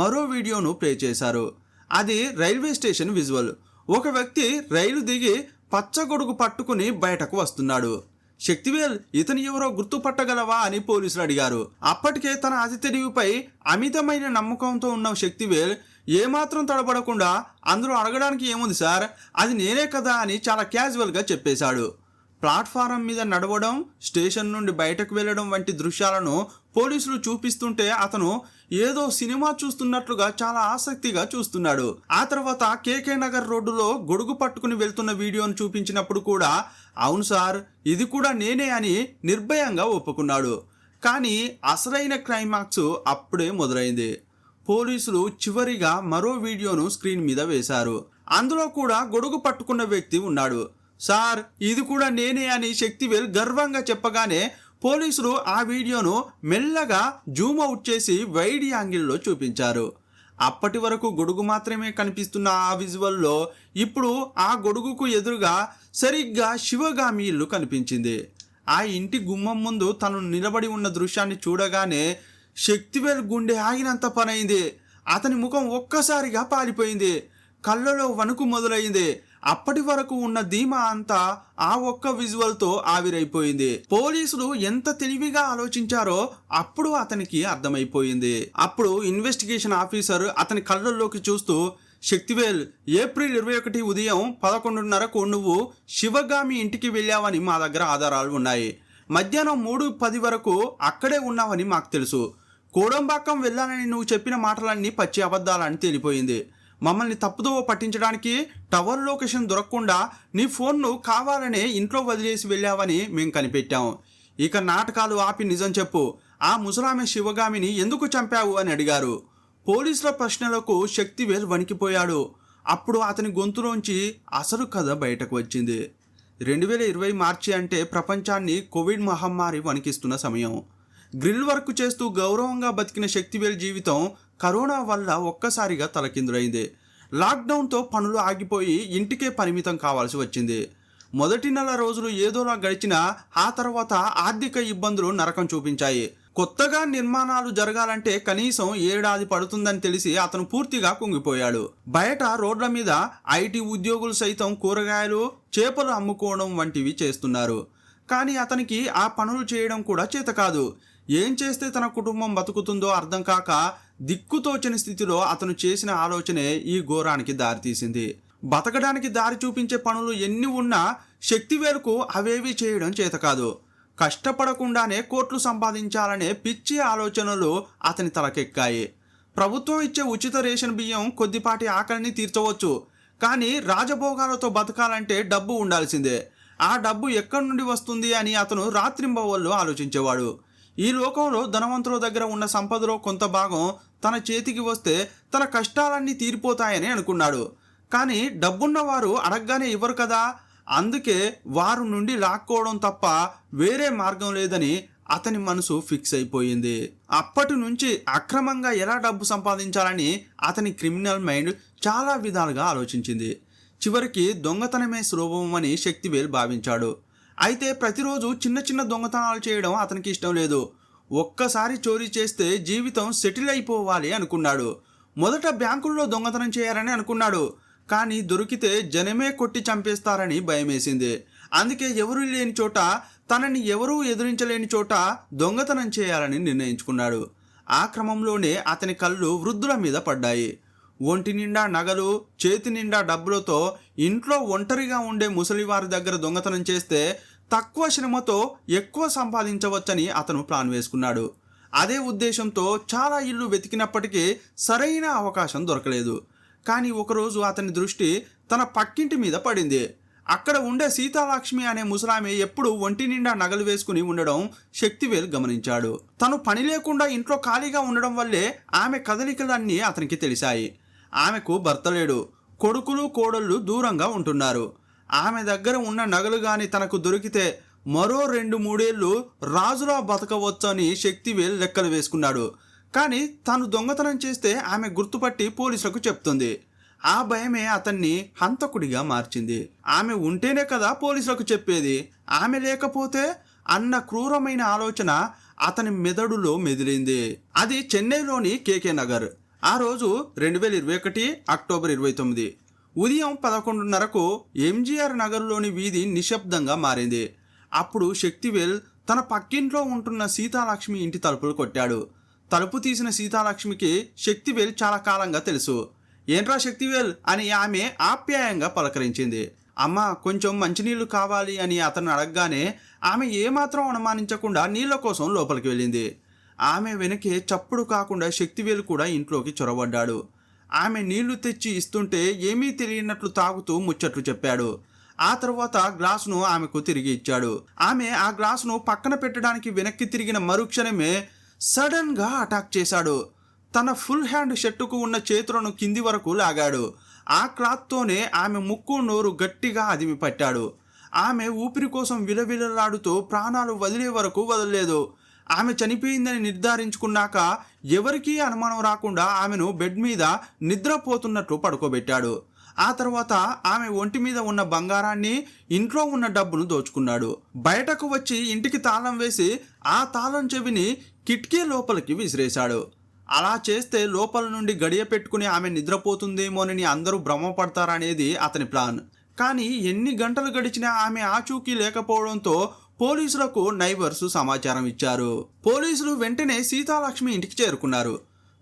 మరో వీడియోను ప్లే చేశారు. అది రైల్వే స్టేషన్ విజువల్. ఒక వ్యక్తి రైలు దిగి పచ్చగొడుగు పట్టుకుని బయటకు వస్తున్నాడు. శక్తివేల్ ఇతని ఎవరో గుర్తుపట్టగలవా అని పోలీసులు అడిగారు. అప్పటికే తన అతి తెలివిపై అమితమైన నమ్మకంతో ఉన్న శక్తివేల్ ఏమాత్రం తడబడకుండా అందులో అడగడానికి ఏముంది సార్, అది నేనే కదా అని చాలా క్యాజువల్గా చెప్పేశాడు. ప్లాట్ఫారం మీద నడవడం, స్టేషన్ నుండి బయటకు వెళ్ళడం వంటి దృశ్యాలను పోలీసులు చూపిస్తుంటే అతను ఏదో సినిమా చూస్తున్నట్లుగా చాలా ఆసక్తిగా చూస్తున్నాడు. ఆ తర్వాత కేకే నగర్ రోడ్డులో గొడుగు పట్టుకుని వెళ్తున్న వీడియోను చూపించినప్పుడు కూడా అవును సార్ ఇది కూడా నేనే అని నిర్భయంగా ఒప్పుకున్నాడు. కానీ అసలైన క్లైమాక్స్ అప్పుడే మొదలైంది. పోలీసులు చివరిగా మరో వీడియోను స్క్రీన్ మీద వేశారు. అందులో కూడా గొడుగు పట్టుకున్న వ్యక్తి ఉన్నాడు. సార్ ఇది కూడా నేనే అని శక్తివేల్ గర్వంగా చెప్పగానే పోలీసులు ఆ వీడియోను మెల్లగా జూమ్ అవుట్ చేసి వైడ్ యాంగిల్లో చూపించారు. అప్పటి వరకు గొడుగు మాత్రమే కనిపిస్తున్న ఆ విజువల్లో ఇప్పుడు ఆ గొడుగుకు ఎదురుగా సరిగ్గా శివగామి ఇల్లు కనిపించింది. ఆ ఇంటి గుమ్మం ముందు తను నిలబడి ఉన్న దృశ్యాన్ని చూడగానే శక్తివేల్ గుండె ఆగినంత పనైంది. అతని ముఖం ఒక్కసారిగా పాలిపోయింది. కళ్ళలో వణుకు మొదలైంది. అప్పటి వరకు ఉన్న ధీమా అంతా ఆ ఒక్క విజువల్తో ఆవిరైపోయింది. పోలీసులు ఎంత తెలివిగా ఆలోచించారో అప్పుడు అతనికి అర్థమైపోయింది. అప్పుడు ఇన్వెస్టిగేషన్ ఆఫీసర్ అతని కళ్ళల్లోకి చూస్తూ, శక్తివేల్ ఏప్రిల్ 21 ఉదయం 11:30కు నువ్వు శివగామి ఇంటికి వెళ్ళావని మా దగ్గర ఆధారాలు ఉన్నాయి. మధ్యాహ్నం 3:10 వరకు అక్కడే ఉన్నావని మాకు తెలుసు. కోడంబాక్కం వెళ్ళాలని నువ్వు చెప్పిన మాటలన్నీ పచ్చి అబద్ధాలని తేలిపోయింది. మమ్మల్ని తప్పుదోవ పట్టించడానికి టవర్ లొకేషన్ దొరకకుండా నీ ఫోన్ను కావాలనే ఇంట్లో వదిలేసి వెళ్ళావని మేము కనిపెట్టాం. ఇక నాటకాలు ఆపి నిజం చెప్పు, ఆ ముసలామె శివగామిని ఎందుకు చంపావు అని అడిగారు. పోలీసుల ప్రశ్నలకు శక్తివేల్ వణికిపోయాడు. అప్పుడు అతని గొంతులోంచి అసలు కథ బయటకు వచ్చింది. 2020 మార్చి అంటే ప్రపంచాన్ని కోవిడ్ మహమ్మారి వణికిస్తున్న సమయం. గ్రిల్ వర్క్ చేస్తూ గౌరవంగా బతికిన శక్తివేల్ జీవితం కరోనా వల్ల ఒక్కసారిగా తలకిందులైంది. లాక్డౌన్తో పనులు ఆగిపోయి ఇంటికే పరిమితం కావాల్సి వచ్చింది. మొదటి నెల రోజులు ఏదోలా గడిచినా ఆ తర్వాత ఆర్థిక ఇబ్బందులు నరకం చూపించాయి. కొత్తగా నిర్మాణాలు జరగాలంటే కనీసం ఏడాది పడుతుందని తెలిసి అతను పూర్తిగా కుంగిపోయాడు. బయట రోడ్ల మీద ఐటీ ఉద్యోగులు సైతం కూరగాయలు, చేపలు అమ్ముకోవడం వంటివి చేస్తున్నారు. కానీ అతనికి ఆ పనులు చేయడం కూడా చేత కాదు. ఏం చేస్తే తన కుటుంబం బతుకుతుందో అర్థం కాక దిక్కుతోచని స్థితిలో అతను చేసిన ఆలోచనే ఈ ఘోరానికి దారితీసింది. బతకడానికి దారి చూపించే పనులు ఎన్ని ఉన్నా శక్తివేల్కు అవేవి చేయడం చేత కాదు. కష్టపడకుండానే కోట్లు సంపాదించాలనే పిచ్చి ఆలోచనలు అతని తలకెక్కాయి. ప్రభుత్వం ఇచ్చే ఉచిత రేషన్ బియ్యం కొద్దిపాటి ఆకలిని తీర్చవచ్చు, కానీ రాజభోగాలతో బతకాలంటే డబ్బు ఉండాల్సిందే. ఆ డబ్బు ఎక్కడి నుండి వస్తుంది అని అతను రాత్రింబవళ్ళు ఆలోచించేవాడు. ఈ లోకంలో ధనవంతుల దగ్గర ఉన్న సంపదలో కొంత భాగం తన చేతికి వస్తే తన కష్టాలన్నీ తీరిపోతాయని అనుకున్నాడు. కానీ డబ్బున్న వారు అడగగానే ఇవ్వరు కదా, అందుకే వారు నుండి లాక్కోవడం తప్ప వేరే మార్గం లేదని అతని మనసు ఫిక్స్ అయిపోయింది. అప్పటి నుంచి అక్రమంగా ఎలా డబ్బు సంపాదించాలని అతని క్రిమినల్ మైండ్ చాలా విధాలుగా ఆలోచించింది. చివరికి దొంగతనమే సులభం అని శక్తివేల్ భావించాడు. అయితే ప్రతిరోజు చిన్న చిన్న దొంగతనాలు చేయడం అతనికి ఇష్టం లేదు. ఒక్కసారి చోరీ చేస్తే జీవితం సెటిల్ అయిపోవాలి అనుకున్నాడు. మొదట బ్యాంకుల్లో దొంగతనం చేయాలని అనుకున్నాడు. కానీ దొరికితే జనమే కొట్టి చంపేస్తారని భయమేసింది. అందుకే ఎవరూ లేని చోట, తనని ఎవరూ ఎదిరించలేని చోట దొంగతనం చేయాలని నిర్ణయించుకున్నాడు. ఆ క్రమంలోనే అతని కళ్ళు వృద్ధుల మీద పడ్డాయి. ఒంటి నిండా నగలు, చేతి నిండా డబ్బులతో ఇంట్లో ఒంటరిగా ఉండే ముసలివారి దగ్గర దొంగతనం చేస్తే తక్కువ శ్రమతో ఎక్కువ సంపాదించవచ్చని అతను ప్లాన్ వేసుకున్నాడు. అదే ఉద్దేశంతో చాలా ఇళ్ళు వెతికినప్పటికీ సరైన అవకాశం దొరకలేదు. కానీ ఒకరోజు అతని దృష్టి తన పక్కింటి మీద పడింది. అక్కడ ఉండే సీతాలక్ష్మి అనే ముసలామె ఎప్పుడు ఒంటి నిండా నగలు వేసుకుని ఉండడం శక్తివేల్ గమనించాడు. తను పని లేకుండా ఇంట్లో ఖాళీగా ఉండడం వల్లే ఆమె కదలికలన్నీ అతనికి తెలిసాయి. ఆమెకు భర్త లేడు, కొడుకులు కోడళ్ళు దూరంగా ఉంటున్నారు. ఆమె దగ్గర ఉన్న నగలు గాని తనకు దొరికితే మరో 2-3 ఏళ్ళు రాజులా బతకవచ్చని శక్తివేల్ లెక్కలు వేసుకున్నాడు. కానీ తాను దొంగతనం చేస్తే ఆమె గుర్తుపట్టి పోలీసులకు చెప్తుంది. ఆ భయమే అతన్ని హంతకుడిగా మార్చింది. ఆమె ఉంటేనే కదా పోలీసులకు చెప్పేది, ఆమె లేకపోతే అన్న క్రూరమైన ఆలోచన అతని మెదడులో మెదిలింది. అది చెన్నైలోని కేకే నగర్. ఆ రోజు 2021 అక్టోబర్ 29 ఉదయం 11:30కు ఎంజీఆర్ నగర్లోని వీధి నిశ్శబ్దంగా మారింది. అప్పుడు శక్తివేల్ తన పక్కింట్లో ఉంటున్న సీతాలక్ష్మి ఇంటి తలుపులు కొట్టాడు. తలుపు తీసిన సీతాలక్ష్మికి శక్తివేల్ చాలా కాలంగా తెలుసు. ఏంట్రా శక్తివేల్ అని ఆమె ఆప్యాయంగా పలకరించింది. అమ్మ, కొంచెం మంచినీళ్లు కావాలి అని అతను అడగగానే ఆమె ఏమాత్రం అనుమానించకుండా నీళ్ల కోసం లోపలికి వెళ్ళింది. ఆమె వెనకే చప్పుడు కాకుండా శక్తివేలు కూడా ఇంట్లోకి చొరబడ్డాడు. ఆమె నీళ్లు తెచ్చి ఇస్తుంటే ఏమీ తెలియనట్లు తాగుతూ ముచ్చట్లు చెప్పాడు. ఆ తర్వాత గ్లాసును ఆమెకు తిరిగి ఇచ్చాడు. ఆమె ఆ గ్లాసును పక్కన పెట్టడానికి వెనక్కి తిరిగిన మరుక్షణమే సడన్ గా అటాక్ చేశాడు. తన ఫుల్ హ్యాండ్ షర్టుకు ఉన్న చేతులను కింది వరకు లాగాడు. ఆ క్లాత్తోనే ఆమె ముక్కు నోరు గట్టిగా అదిమి పట్టాడు. ఆమె ఊపిరి కోసం విలవిలలాడుతూ ప్రాణాలు వదిలే వరకు వదలలేదు. ఆమె చనిపోయిందని నిర్ధారించుకున్నాక ఎవరికీ అనుమానం రాకుండా ఆమెను బెడ్ మీద నిద్రపోతున్నట్లు పడుకోబెట్టాడు. ఆ తర్వాత ఆమె ఒంటి మీద ఉన్న బంగారాన్ని, ఇంట్లో ఉన్న డబ్బును దోచుకున్నాడు. బయటకు వచ్చి ఇంటికి తాళం వేసి ఆ తాళం చెవిని కిటికీ లోపలికి విసిరేశాడు. అలా చేస్తే లోపల నుండి గడియ పెట్టుకుని ఆమె నిద్రపోతుందేమోనని అందరూ భ్రమపడతారనేది అతని ప్లాన్. కానీ ఎన్ని గంటలు గడిచినా ఆమె ఆచూకీ లేకపోవడంతో పోలీసులకు నైబర్స్ సమాచారం ఇచ్చారు. పోలీసులు వెంటనే సీతాలక్ష్మి ఇంటికి చేరుకున్నారు.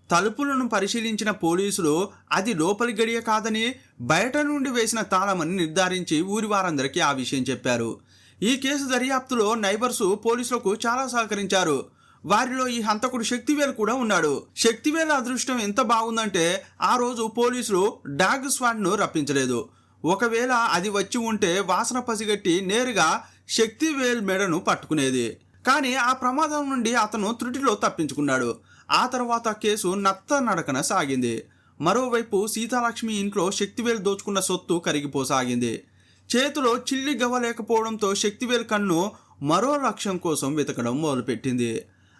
తలుపులను పరిశీలించిన పోలీసులు అది లోపలి గడియ కాదని, బయట నుండి వేసిన తాళమని నిర్ధారించి ఊరి వారందరికీ ఆ విషయం చెప్పారు. ఈ కేసు దర్యాప్తులో నైబర్సు పోలీసులకు చాలా సహకరించారు. వారిలో ఈ హంతకుడు శక్తివేల్ కూడా ఉన్నాడు. శక్తివేల్ అదృష్టం ఎంత బాగుందంటే ఆ రోజు పోలీసులు డాగ్ స్క్వాడ్ను రప్పించలేదు. ఒకవేళ అది వచ్చి ఉంటే వాసన పసిగట్టి నేరుగా శక్తివేల్ మెడను పట్టుకునేది. కానీ ఆ ప్రమాదం నుండి అతను త్రుటిలో తప్పించుకున్నాడు. ఆ తర్వాత కేసు నత్త నడకన సాగింది. మరోవైపు సీతాలక్ష్మి ఇంట్లో శక్తివేల్ దోచుకున్న సొత్తు కరిగిపోసాగింది. చేతిలో చిల్లి గవ్వలేకపోవడంతో శక్తివేల్ కన్ను మరో లక్ష్యం కోసం వెతకడం మొదలుపెట్టింది.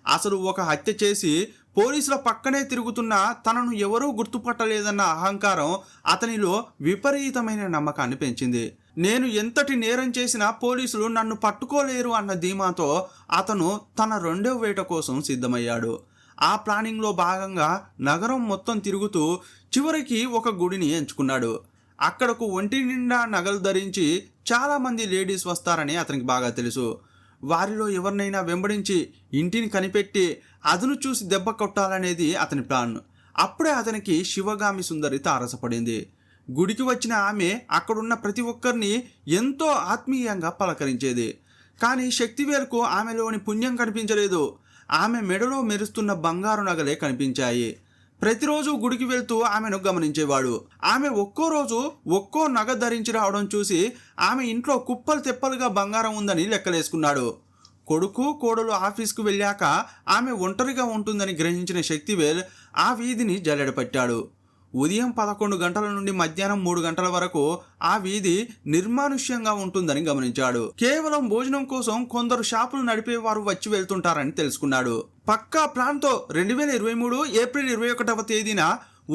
అసలు ఒక హత్య చేసి పోలీసుల పక్కనే తిరుగుతున్న తనను ఎవరూ గుర్తుపట్టలేదన్న అహంకారం అతనిలో విపరీతమైన నమ్మకాన్ని పెంచింది. నేను ఎంతటి నేరం చేసినా పోలీసులు నన్ను పట్టుకోలేరు అన్న ధీమాతో అతను తన రెండో వేట కోసం సిద్ధమయ్యాడు. ఆ ప్లానింగ్లో భాగంగా నగరం మొత్తం తిరుగుతూ చివరికి ఒక గుడిని ఎంచుకున్నాడు. అక్కడకు ఒంటి నిండా నగలు ధరించి చాలామంది లేడీస్ వస్తారని అతనికి బాగా తెలుసు. వారిలో ఎవరినైనా వెంబడించి ఇంటిని కనిపెట్టి అదును చూసి దెబ్బ కొట్టాలనేది అతని ప్లాన్. అప్పుడే అతనికి శివగామి సుందరి తారసపడింది. గుడికి వచ్చిన ఆమె అక్కడున్న ప్రతి ఒక్కరిని ఎంతో ఆత్మీయంగా పలకరించేది. కానీ శక్తివేల్కు ఆమెలోని పుణ్యం కనిపించలేదు. ఆమె మెడలో మెరుస్తున్న బంగారు నగలే కనిపించాయి. ప్రతిరోజు గుడికి వెళ్తూ ఆమెను గమనించేవాడు. ఆమె ఒక్కో రోజు ఒక్కో నగ ధరించి రావడం చూసి ఆమె ఇంట్లో కుప్పలు తెప్పలుగా బంగారం ఉందని లెక్కలేసుకున్నాడు. కొడుకు కోడలు ఆఫీస్కు వెళ్ళాక ఆమె ఒంటరిగా ఉంటుందని గ్రహించిన శక్తివేల్ ఆ వీధిని జల్లెడపట్టాడు. ఉదయం 11 గంటల నుండి మధ్యాహ్నం 3 గంటల వరకు ఆ వీధి నిర్మానుష్యంగా ఉంటుందని గమనించాడు. కేవలం భోజనం కోసం కొందరు షాపులు నడిపేవారు వచ్చి వెళ్తుంటారని తెలుసుకున్నాడు. పక్కా ప్లాన్తో 2023 ఏప్రిల్ 21వ తేదీన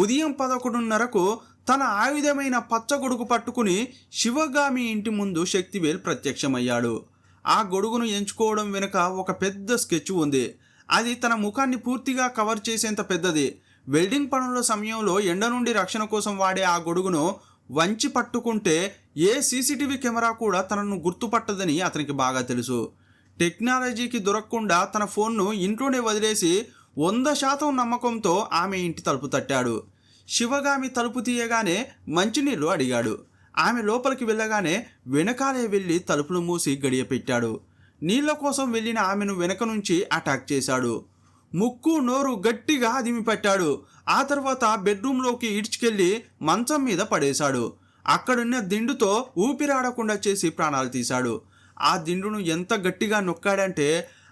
ఉదయం 11:30కు తన ఆయుధమైన పచ్చగొడుగు పట్టుకుని శివగామి ఇంటి ముందు శక్తివేల్ ప్రత్యక్షమయ్యాడు. ఆ గొడుగును ఎంచుకోవడం వెనుక ఒక పెద్ద స్కెచ్ ఉంది. అది తన ముఖాన్ని పూర్తిగా కవర్ చేసేంత పెద్దది. వెల్డింగ్ పనుల సమయంలో ఎండ నుండి రక్షణ కోసం వాడే ఆ గొడుగును వంచి పట్టుకుంటే ఏ సీసీటీవీ కెమెరా కూడా తనను గుర్తుపట్టదని అతనికి బాగా తెలుసు. టెక్నాలజీకి దొరకకుండా తన ఫోన్ను ఇంట్లోనే వదిలేసి 100% నమ్మకంతో ఆమె ఇంటి తలుపు తట్టాడు. శివగామి తలుపు తీయగానే మంచినీళ్లు అడిగాడు. ఆమె లోపలికి వెళ్ళగానే వెనకాలే వెళ్ళి తలుపులు మూసి గడియ పెట్టాడు. నీళ్ల కోసం వెళ్ళిన ఆమెను వెనక నుంచి అటాక్ చేశాడు. ముక్కు నోరు గట్టిగా అదిమి పెట్టాడు. ఆ తర్వాత బెడ్రూమ్లోకి ఈడ్చుకెళ్ళి మంచం మీద పడేశాడు. అక్కడున్న దిండుతో ఊపిరాడకుండా చేసి ప్రాణాలు తీశాడు. ఆ దిండును ఎంత గట్టిగా నొక్కాడంటే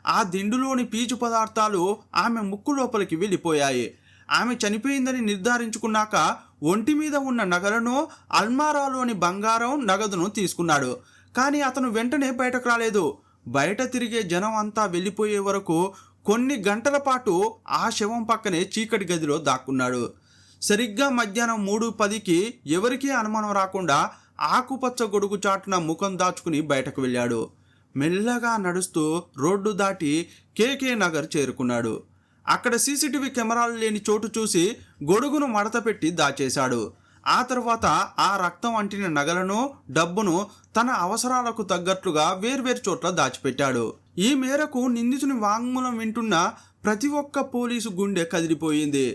ఆ దిండులోని పీచు పదార్థాలు ఆమె ముక్కు లోపలికి వెళ్ళిపోయాయి. ఆమె చనిపోయిందని నిర్ధారించుకున్నాక ఒంటి మీద ఉన్న నగలను, అల్మారాలోని బంగారం, నగదును తీసుకున్నాడు. కానీ అతను వెంటనే బయటకు రాలేదు. బయట తిరిగే జనం అంతా వెళ్ళిపోయే వరకు కొన్ని గంటల పాటు ఆ శవం పక్కనే చీకటి గదిలో దాక్కున్నాడు. సరిగ్గా మధ్యాహ్నం 3:10కి ఎవరికీ అనుమానం రాకుండా ఆకుపచ్చ గొడుగు చాటున ముఖం దాచుకుని బయటకు వెళ్ళాడు. మెల్లగా నడుస్తూ రోడ్డు దాటి కేకే నగర్ చేరుకున్నాడు. అక్కడ సీసీటీవీ కెమెరాలు లేని చోటు చూసి గొడుగును మడతపెట్టి దాచేశాడు. ఆ తర్వాత ఆ రక్తం అంటిన నగలను, డబ్బును తన అవసరాలకు తగ్గట్లుగా వేర్వేరు చోట్ల దాచిపెట్టాడు. ఈ మేరకు నిందితుని వాంగ్మూలం వింటున్న ప్రతి ఒక్క పోలీసు గుండె కదిలిపోయింది.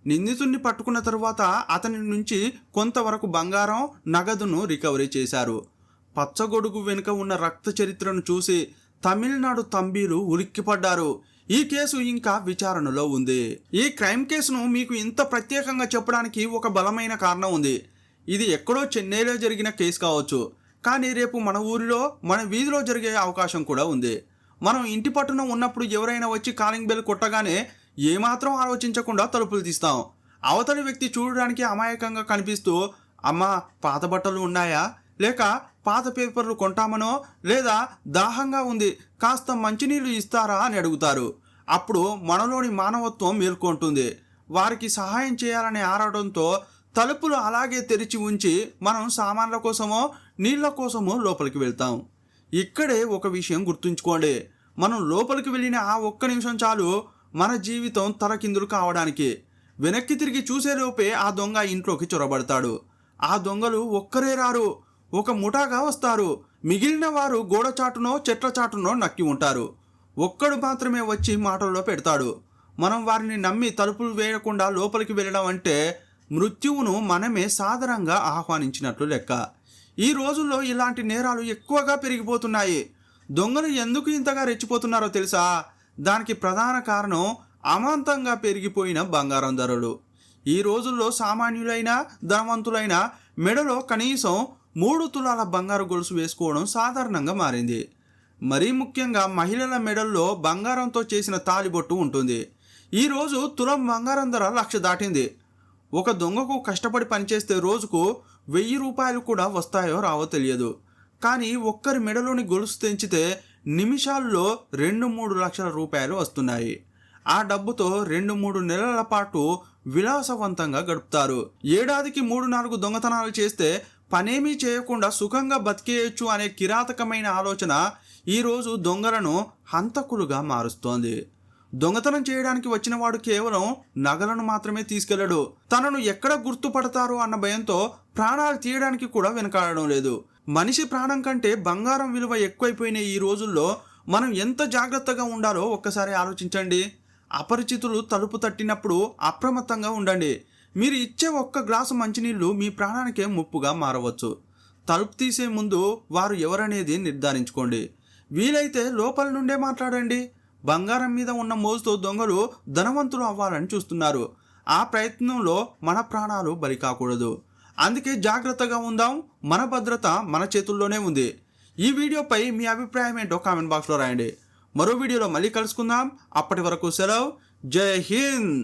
నిందితుడిని పట్టుకున్న తరువాత అతని నుంచి కొంతవరకు బంగారం, నగదును రికవరీ చేశారు. పచ్చగొడుగు వెనుక ఉన్న రక్త చరిత్రను చూసి తమిళనాడు తంబీలు ఉలిక్కిపడ్డారు. ఈ కేసు ఇంకా విచారణలో ఉంది. ఈ క్రైమ్ కేసును మీకు ఇంత ప్రత్యేకంగా చెప్పడానికి ఒక బలమైన కారణం ఉంది. ఇది ఎక్కడో చెన్నైలో జరిగిన కేసు కావచ్చు, కానీ రేపు మన ఊరిలో, మన వీధిలో జరిగే అవకాశం కూడా ఉంది. మనం ఇంటి పట్టున ఉన్నప్పుడు ఎవరైనా వచ్చి కాలింగ్ బెల్ కొట్టగానే ఏమాత్రం ఆలోచించకుండా తలుపులు తీస్తాం. అవతలి వ్యక్తి చూడడానికి అమాయకంగా కనిపిస్తూ, అమ్మా పాత బట్టలు ఉన్నాయా, లేక పాత పేపర్లు కొంటామనో, లేదా దాహంగా ఉంది కాస్త మంచినీళ్ళు ఇస్తారా అని అడుగుతారు. అప్పుడు మనలోని మానవత్వం మేల్కొంటుంది. వారికి సహాయం చేయాలనే ఆరాటంతో తలుపులు అలాగే తెరిచి ఉంచి మనం సామాన్ల కోసమో నీళ్ళ కోసమో లోపలికి వెళ్తాం. ఇక్కడే ఒక విషయం గుర్తుంచుకోండి. మనం లోపలికి వెళ్ళిన ఆ ఒక్క నిమిషం చాలు మన జీవితం తలకిందులు కావడానికి. వెనక్కి తిరిగి చూసేలోపే ఆ దొంగ ఇంట్లోకి చొరబడతాడు. ఆ దొంగలు ఒక్కరే రారు, ఒక ముఠాగా వస్తారు. మిగిలిన వారు గోడ చాటునో చెట్ల చాటునో నక్కి ఉంటారు. ఒక్కడు మాత్రమే వచ్చి మాటల్లో పెడతాడు. మనం వారిని నమ్మి తలుపులు వేయకుండా లోపలికి వెళ్ళడం అంటే మృత్యువును మనమే సాదరంగా ఆహ్వానించినట్లు లెక్క. ఈ రోజుల్లో ఇలాంటి నేరాలు ఎక్కువగా పెరిగిపోతున్నాయి. దొంగలు ఎందుకు ఇంతగా రెచ్చిపోతున్నారో తెలుసా? దానికి ప్రధాన కారణం అమాంతంగా పెరిగిపోయిన బంగారం ధరలు. ఈ రోజుల్లో సామాన్యులైన, ధనవంతులైన మెడలో కనీసం 3 తులాల బంగారు గొలుసు వేసుకోవడం సాధారణంగా మారింది. మరీ ముఖ్యంగా మహిళల మెడల్లో బంగారంతో చేసిన తాలిబొట్టు ఉంటుంది. ఈరోజు తులం బంగారం ధర 1,00,000 దాటింది. ఒక దొంగకు కష్టపడి పనిచేస్తే రోజుకు 1,000 రూపాయలు కూడా వస్తాయో రావో తెలియదు. కానీ ఒక్కరి మెడలోని గొలుసు తెంచితే నిమిషాల్లో 2-3 లక్షల రూపాయలు వస్తున్నాయి. ఆ డబ్బుతో 2-3 నెలల పాటు విలాసవంతంగా గడుపుతారు. ఏడాదికి 3-4 దొంగతనాలు చేస్తే పనేమీ చేయకుండా సుఖంగా బతికేయచ్చు అనే కిరాతకమైన ఆలోచన ఈరోజు దొంగలను హంతకులుగా మారుస్తోంది. దొంగతనం చేయడానికి వచ్చిన వాడు కేవలం నగలను మాత్రమే తీసుకెళ్లడు. తనను ఎక్కడ గుర్తుపడతారో అన్న భయంతో ప్రాణాలు తీయడానికి కూడా వెనకాడడం లేదు. మనిషి ప్రాణం కంటే బంగారం విలువ ఎక్కువైపోయిన ఈ రోజుల్లో మనం ఎంత జాగ్రత్తగా ఉండాలో ఒక్కసారి ఆలోచించండి. అపరిచితులు తలుపు తట్టినప్పుడు అప్రమత్తంగా ఉండండి. మీరు ఇచ్చే ఒక్క గ్లాసు మంచినీళ్ళు మీ ప్రాణానికే ముప్పుగా మారవచ్చు. తలుపు తీసే ముందు వారు ఎవరనేది నిర్ధారించుకోండి. వీలైతే లోపల నుండే మాట్లాడండి. బంగారం మీద ఉన్న మోజుతో దొంగలు ధనవంతులు అవ్వాలని చూస్తున్నారు. ఆ ప్రయత్నంలో మన ప్రాణాలు బలి కాకూడదు. అందుకే జాగ్రత్తగా ఉందాం. మన భద్రత మన చేతుల్లోనే ఉంది. ఈ వీడియోపై మీ అభిప్రాయం ఏంటో కామెంట్ బాక్స్లో రాయండి. మరో వీడియోలో మళ్ళీ కలుసుకుందాం. అప్పటి వరకు సెలవు. జై హింద్.